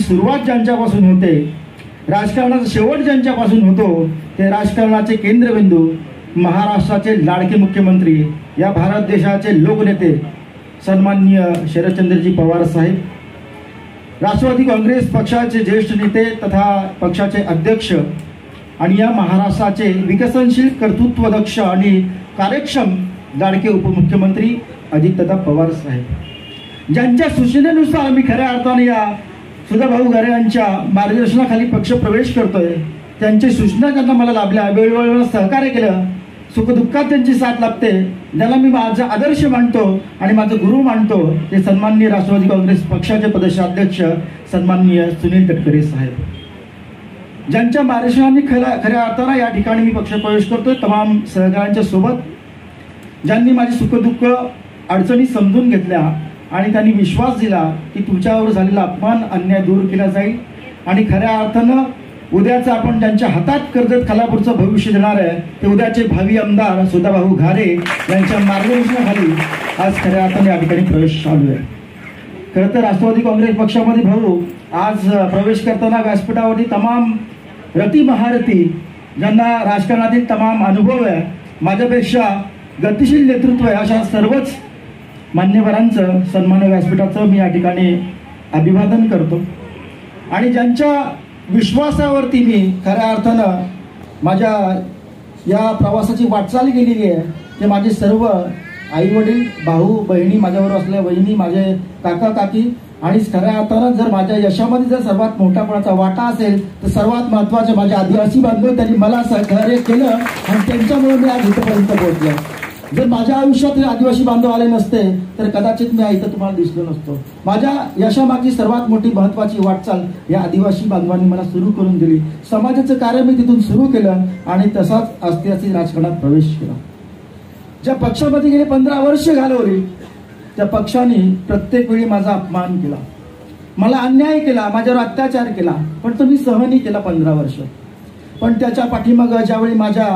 सुरुवात ज्यांच्यापासून होते, राजकारणाचा शेवट ज्यांच्यापासून होतो, ते राजकारणाचे केंद्रबिंदू महाराष्ट्राचे लाडके मुख्यमंत्री, या भारत देशाचे लोकनेते सन्माननीय शरदचंद्रजी पवार साहेब, राष्ट्रवादी काँग्रेस पक्षाचे ज्येष्ठ नेते तथा पक्षाचे अध्यक्ष आणि या महाराष्ट्राचे विकसनशील, कर्तृत्वदक्ष आणि कार्यक्षम लाडके उपमुख्यमंत्री अजितदादा पवार साहेब, ज्यांच्या सूचनेनुसार मी खऱ्या अर्थाने या सुधाभाऊ घारे यांच्या मार्गदर्शनाखाली पक्ष प्रवेश करतोय. त्यांची सूचना ज्यांना मला लाभल्या, वेळोवेळी सहकार्य केलं, सुखदुःखात त्यांची साथ लाभते, ज्याला मी माझा आदर्श मानतो आणि माझं गुरु मानतो, ते सन्माननीय राष्ट्रवादी काँग्रेस पक्षाचे प्रदेशाध्यक्ष सन्माननीय सुनील तटकरे साहेब, ज्यांच्या मार्गदर्शनाने खऱ्या अर्थाने या ठिकाणी मी पक्ष प्रवेश करतोय. तमाम सहकाऱ्यांच्या सोबत, ज्यांनी माझी सुखदुःख अडचणी समजून घेतल्या आणि त्यांनी विश्वास दिला की तुमच्यावर झालेला अपमान, अन्याय दूर केला जाईल आणि खऱ्या अर्थानं उद्याचं आपण ज्यांच्या हातात कर्जत खालापूरचं भविष्य देणार आहे, ते उद्याचे भावी आमदार सुधाभाऊ घारे यांच्या मार्गदर्शनाखाली आज खऱ्या अर्थाने या ठिकाणी प्रवेश चालू आहे. खरं तर राष्ट्रवादी काँग्रेस पक्षामध्ये भाऊ आज प्रवेश करताना व्यासपीठावरती तमाम रती महारथी, ज्यांना राजकारणातील तमाम अनुभव आहे, माझ्यापेक्षा गतिशील नेतृत्व आहे, अशा सर्वच मान्यवरांचं सन्मान्य व्यासपीठाचं मी या ठिकाणी अभिवादन करतो. आणि ज्यांच्या विश्वासावरती मी खऱ्या अर्थानं माझ्या या प्रवासाची वाटचाल केलेली आहे, ते माझे सर्व आईवडील, भाऊ बहिणी, माझ्याबरोबर असलेल्या वहिनी, माझे काका काकी, आणि खऱ्या अर्थानं जर माझ्या यशामध्ये जर सर्वात मोठ्यापणाचा वाटा असेल तर सर्वात महत्त्वाचे माझे आदिवासी बांधव, त्यांनी मला सहकार्य केलं आणि त्यांच्यामुळे मी आज इथपर्यंत पोहोचलो. जर माझ्या आयुष्यात आदिवासी बांधव आले नसते तर कदाचित मी इथं तुम्हाला दिसलो नसतो. माझ्या यशामागची सर्वात मोठी महत्त्वाची वाटचाल या आदिवासी बांधवांनी मला सुरू करून दिली. समाजाचं कार्य मी तिथून सुरू केलं आणि तसाच अस्तित्वाची राजकारणात प्रवेश केला. ज्या पक्षामध्ये गेले 15 वर्ष घालवली, त्या पक्षाने प्रत्येक वेळी माझा अपमान केला, मला अन्याय केला, माझ्यावर अत्याचार केला, पण तो मी सहनही केला 15 वर्ष. पण त्याच्या पाठीमागं ज्यावेळी माझ्या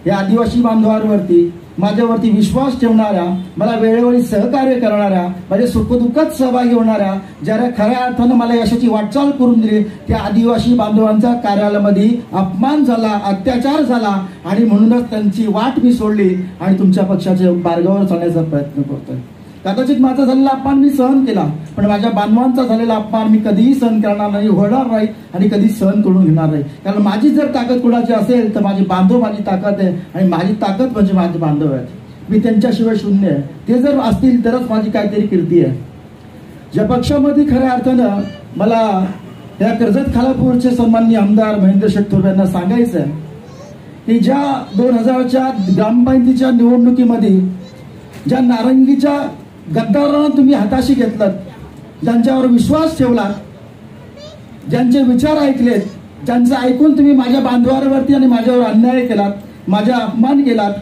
या आदिवासी बांधवांवरती, माझ्यावरती विश्वास ठेवणाऱ्या, मला वेळोवेळी सहकार्य करणाऱ्या, माझ्या सुखदुःखात सहभागी होणाऱ्या, ज्याला खऱ्या अर्थानं मला यशाची वाटचाल करून दिली, त्या आदिवासी बांधवांचा कार्यालयामध्ये अपमान झाला, अत्याचार झाला आणि म्हणूनच त्यांची वाट मी सोडली आणि तुमच्या पक्षाच्या मार्गावर चालण्याचा प्रयत्न करतोय. कदाचित माझा झालेला अपमान मी सहन केला, पण माझ्या बांधवांचा झालेला अपमान मी कधीही सहन करणार नाही, होणार नाही आणि कधी सहन करून घेणार नाही. कारण माझी जर ताकद कुणाची असेल तर माझे बांधव माझी ताकद आहे आणि माझी ताकद म्हणजे माझे बांधव आहेत. मी त्यांच्याशिवाय शून्य आहे. ते जर असतील तरच माझी काहीतरी कीर्ती आहे. ज्या पक्षामध्ये खऱ्या अर्थानं मला या कर्जत खालापूरचे सन्माननीय आमदार महेंद्र शेठ थोरवे यांना सांगायचं आहे की ज्या 2000च्या ग्रामपंचायतीच्या निवडणुकीमध्ये ज्या नारंगीच्या गद्दारांना तुम्ही हाताशी घेतलात, ज्यांच्यावर विश्वास ठेवलात, ज्यांचे विचार ऐकलेत, ज्यांचं ऐकून तुम्ही माझ्या बांधवांवरती आणि माझ्यावर अन्याय केलात, माझा अपमान केलात,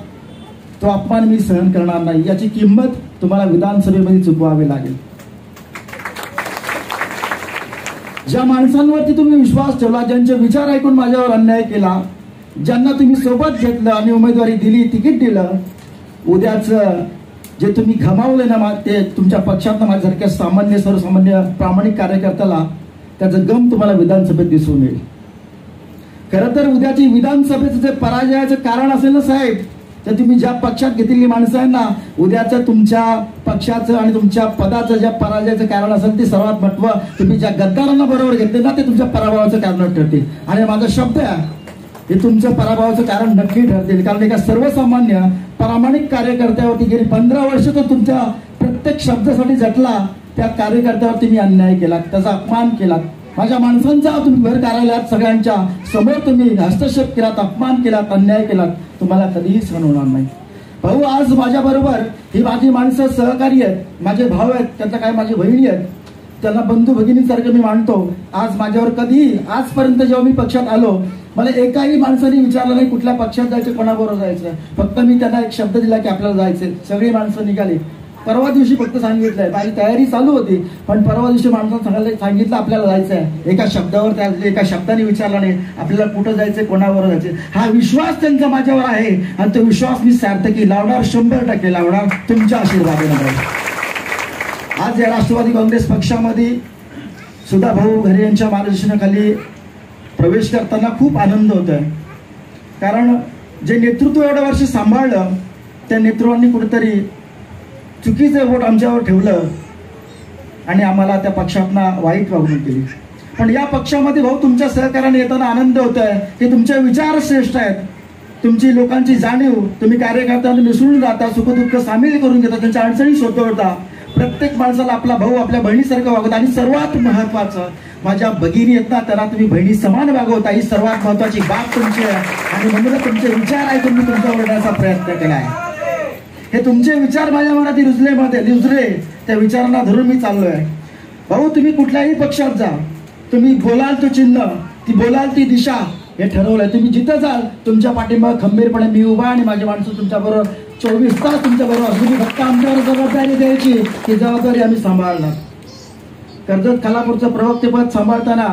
तो अपमान मी सहन करणार नाही. याची किंमत तुम्हाला विधानसभेमध्ये चुकवावी लागेल. ज्या माणसांवरती तुम्ही विश्वास ठेवला, ज्यांचे विचार ऐकून माझ्यावर अन्याय केला, ज्यांना तुम्ही सोबत घेतलं आणि उमेदवारी दिली, तिकीट दिलं, उद्याच जे तुम्ही गमावले ना, ते तुमच्या पक्षातनं माझ्यासारख्या सामान्य, सर्वसामान्य प्रामाणिक कार्यकर्त्याला त्याचं गम तुम्हाला विधानसभेत दिसून येईल. खरं तर उद्याची विधानसभेचं जे पराजयाचं कारण असेल ना साहेब, तर तुम्ही ज्या पक्षात घेतलेली माणसं आहेत ना, उद्याचं तुमच्या पक्षाचं आणि तुमच्या पदाचं ज्या पराजयाचं कारण असेल ते सर्वात महत्त्व, तुम्ही ज्या गद्दारांना बरोबर घेतले ना, ते तुमच्या पराभवाचं कारण ठरतील. आणि माझा शब्द आहे, हे तुमचं पराभवाचं कारण नक्की ठरतील. कारण एका सर्वसामान्य प्रामाणिक कार्यकर्त्यावरती गेली 15 वर्ष तो तुमच्या प्रत्येक शब्दासाठी झटला, त्या कार्यकर्त्यावरती मी अन्याय केला, त्याचा अपमान केला, माझ्या माणसांचा तुम्ही घर कार्यालयात सगळ्यांच्या समोर तुम्ही हस्तक्षेप केलात, अपमान केलात, अन्याय केलात, तुम्हाला कधीही सहन होणार नाही. भाऊ, आज माझ्या बरोबर ही माझी माणसं सहकारी आहेत, माझे भाऊ आहेत, त्यांच्या काय माझी बहिणी आहेत, त्यांना बंधू भगिनीसारखं मी मानतो. आज माझ्यावर कधीही आजपर्यंत जेव्हा मी पक्षात आलो, मला एकाही माणसाने विचारलं नाही कुठल्या पक्षात जायचं, कोणाबरोबर जायचं. फक्त मी त्यांना एक शब्द दिला की आपल्याला जायचं. सगळी माणसं निघाली. परवा दिवशी फक्त सांगितलंय, माझी तयारी चालू होती, पण परवा दिवशी माणसानं सांगितलं आपल्याला जायचं आहे. एका शब्दावर, त्या एका शब्दाने विचारला नाही आपल्याला कुठं जायचंय, कोणाबरोबर जायचंय. हा विश्वास त्यांचा माझ्यावर आहे आणि तो विश्वास मी सार्थकी लावणार, 100% लावणार, तुमच्या आशीर्वादाने. आज या राष्ट्रवादी काँग्रेस पक्षामध्ये सुधा भाऊ घरे यांच्या मार्गदर्शनाखाली प्रवेश करताना खूप आनंद होत आहे, कारण जे नेतृत्व एवढ्या वर्ष सांभाळलं त्या नेतृत्वांनी कुठेतरी चुकीचं वोट आमच्यावर ठेवलं आणि आम्हाला त्या पक्षातनं वाईट वागणूक दिली. पण या पक्षामध्ये भाऊ तुमच्या सहकार्याने येताना आनंद होत आहे की तुमचे विचार श्रेष्ठ आहेत, तुमची लोकांची जाणीव, तुम्ही कार्यकर्त्यांना मिसळून राहता, सुखदुःख सामील करून घेता, त्यांच्या अडचणी सोडवता, प्रत्येक माणसाला आपला भाऊ आपल्या बहिणीसारखं वागवता आणि सर्वात महत्वाचं माझ्या भगिनी आहेत ना त्यांना तुम्ही बहिणी समान वागवता, ही सर्वात महत्वाची बाब तुमची आहे आणि म्हणून तुमचे विचार आहे तुम्ही तुमचा ओरडण्याचा प्रयत्न केला आहे. हे तुमचे विचार माझ्या मनात रुजले, त्या विचारांना धरून मी चाललोय. भाऊ तुम्ही कुठल्याही पक्षात जा, तुम्ही बोलाल तो चिन्ह, ती बोलाल ती दिशा, हे ठरवलंय. तुम्ही जिथं जाल तुमच्या पाठीमागे खंबीरपणे मी उभा आणि माझी माणसं तुमच्या बरोबर 24 तास तुमच्या बरोबर असली, फक्त आमच्यावर जबाबदारी द्यायची, ती जबाबदारी आम्ही सांभाळणार. कर्जत खालापूरचं प्रवक्तेपद सांभाळताना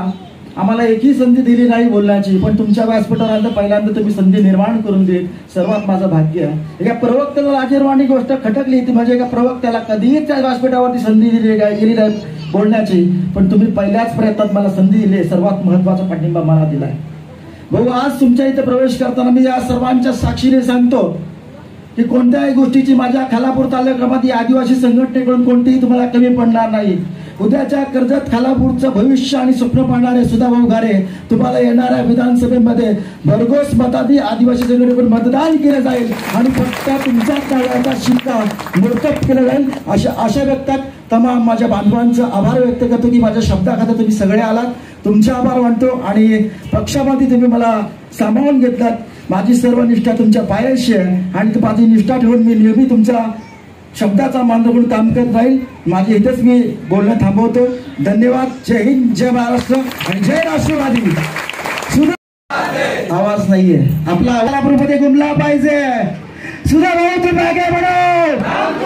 आम्हाला एकही संधी दिली नाही बोलण्याची, पण तुमच्या व्यासपीठावर पहिल्यांदा तुम्ही संधी निर्माण करून देत, सर्वात माझं भाग्य आहे. एका प्रवक्त्याला लाजिरवाणी गोष्ट खटकली ती म्हणजे एका प्रवक्त्याला कधीच त्या व्यासपीठावरती संधी गेली नाही बोलण्याची, पण तुम्ही पहिल्याच प्रयत्नात मला संधी दिली, सर्वात महत्वाचा पाठिंबा मला दिलाय. भाऊ आज तुमच्या इथे प्रवेश करताना मी या सर्वांच्या साक्षीने सांगतो की कोणत्याही गोष्टीची माझ्या खालापूर तालुक्यामध्ये आदिवासी संघटनेकडून कोणतीही तुम्हाला कमी पडणार नाही. उद्याच्या कर्जत खालापूरचं भविष्य आणि स्वप्न पाहणारे सुधाभाऊ घारे तुम्हाला येणाऱ्या विधानसभेमध्ये भरघोस मतांनी आदिवासी संघटनेकडून मतदान केलं जाईल आणि फक्त तुमच्याच नावाचा शिक्का मोडकत केलं जाईल. अशा व्यक्तात तमाम माझ्या बांधवांचं आभार व्यक्त करतो की माझ्या शब्दाखातर तुम्ही सगळे आलात, तुमचे आभार मानतो आणि पक्षामध्ये तुम्ही मला सांभाळून घेतलात. माझी सर्व निष्ठा तुमच्या पायाशी आहे आणि माझी निष्ठा ठेवून मी नेहमी तुमच्या शब्दाचा मान राखून काम करत राहील. माझे इथेच मी बोलणं थांबवतो. धन्यवाद. जय हिंद, जय महाराष्ट्र आणि जय राष्ट्रवादी. आवाज नाहीये आपला, आवाज मध्ये गुमला पाहिजे. सुधा भाऊ तुम्ही आगे बढो.